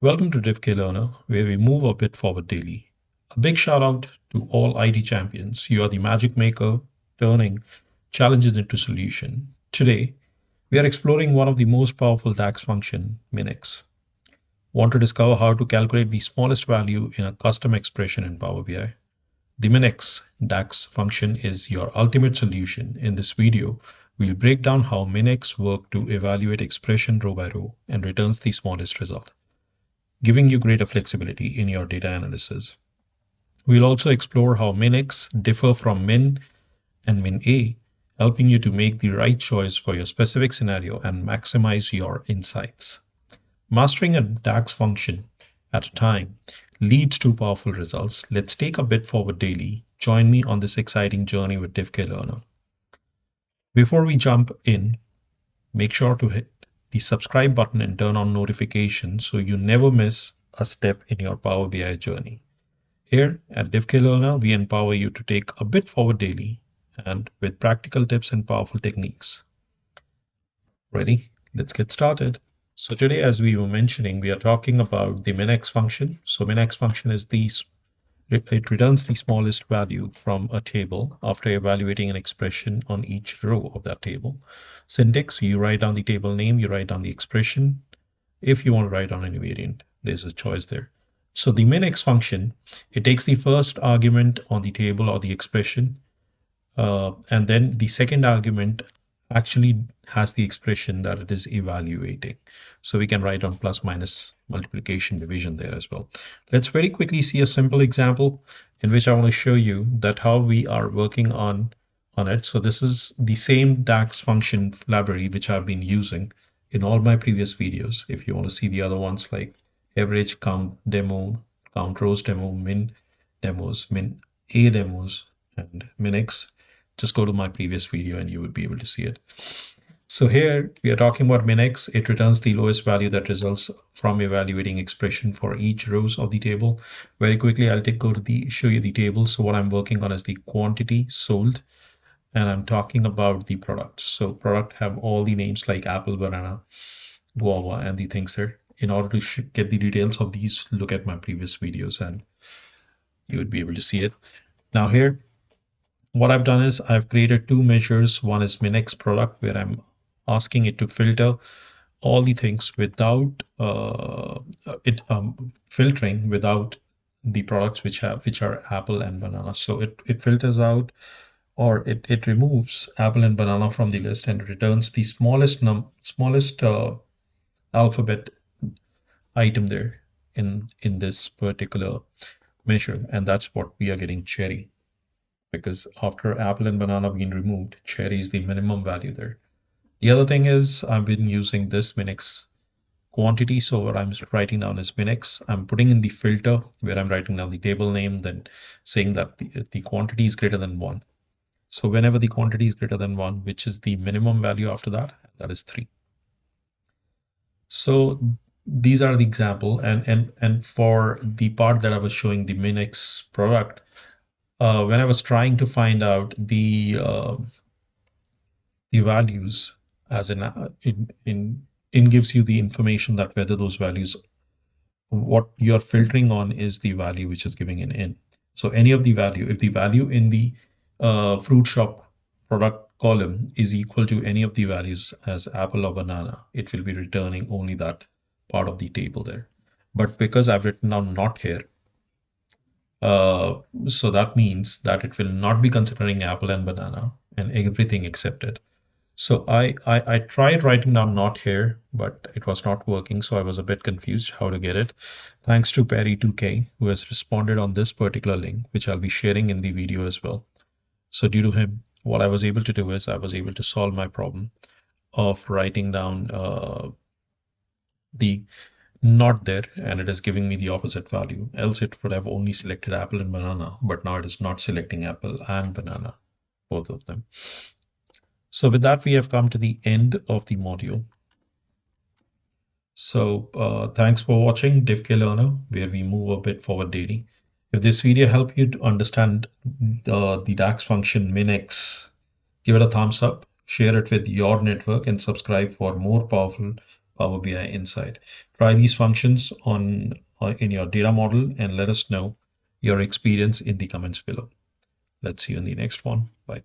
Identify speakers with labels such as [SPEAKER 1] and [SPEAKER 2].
[SPEAKER 1] Welcome to DivkLearner, where we move a bit forward daily. A big shout out to all IT champions. You are the magic maker, turning challenges into solution. Today, we are exploring one of the most powerful DAX function, MINX. Want to discover how to calculate the smallest value in a custom expression in Power BI? The MINX DAX function is your ultimate solution. In this video, we'll break down how MINX works to evaluate expression row by row and returns the smallest result, giving you greater flexibility in your data analysis. We'll also explore how MINX differ from Min and Min-A, helping you to make the right choice for your specific scenario and maximize your insights. Mastering a DAX function at a time leads to powerful results. Let's take a bit forward daily. Join me on this exciting journey with DivkLearner. Before we jump in, make sure to hit the subscribe button and turn on notifications so you never miss a step in your Power BI journey. Here at DivkLearner, we empower you to take a bit forward daily and with practical tips and powerful techniques. Ready? Let's get started. So today, as we were mentioning, we are talking about the MINX function. So MINX function is it returns the smallest value from a table after evaluating an expression on each row of that table. Syntax, you write down the table name, you write down the expression. If you want to write down any variant, there's a choice there. So the MINX function, it takes the first argument on the table or the expression, and then the second argument actually has the expression that it is evaluating. So we can write down plus, minus, multiplication, division there as well. Let's very quickly see a simple example in which I want to show you that how we are working on it. So this is the same DAX function library which I've been using in all my previous videos. If you want to see the other ones like average, count demo, count rows demo, min demos, min A demos, and MINX, just go to my previous video and you would be able to see it. So here we are talking about MINX. It returns the lowest value that results from evaluating expression for each rows of the table. Very quickly, I'll show you the table. So what I'm working on is the quantity sold, and I'm talking about the product. So product have all the names like apple, banana, guava, and the things there. In order to get the details of these, look at my previous videos and you would be able to see it. Now here, what I've done is I've created two measures. One is MINX product, where I'm asking it to filter all the things without filtering without the products which are apple and banana. So it filters out, or it removes apple and banana from the list and returns the smallest alphabet item there in this particular measure, and that's what we are getting, cherry, because after apple and banana being removed, cherry is the minimum value there. The other thing is I've been using this MINX quantity. So what I'm writing down is MINX. I'm putting in the filter where I'm writing down the table name, then saying that the quantity is greater than 1. So whenever the quantity is greater than 1, which is the minimum value after that, that is 3. So these are the example, and for the part that I was showing, the MINX product, when I was trying to find out the values, as in gives you the information that whether those values, what you're filtering on is the value which is giving in. So any of the value, if the value in the fruit shop product column is equal to any of the values as apple or banana, it will be returning only that part of the table there. But because I've written down not here, so that means that it will not be considering apple and banana and everything except it. So I tried writing down not here, but it was not working. So I was a bit confused how to get it. Thanks to Perry2K, who has responded on this particular link, which I'll be sharing in the video as well. So due to him, what I was able to do is I was able to solve my problem of writing down the not there, and it is giving me the opposite value. Else it would have only selected apple and banana, but now it is not selecting apple and banana, both of them. So with that, we have come to the end of the module. So thanks for watching DivkLearner, where we move a bit forward daily. If this video helped you to understand the DAX function MINX, give it a thumbs up, share it with your network, and subscribe for more powerful Power BI Insight. Try these functions in your data model and let us know your experience in the comments below. Let's see you in the next one. Bye.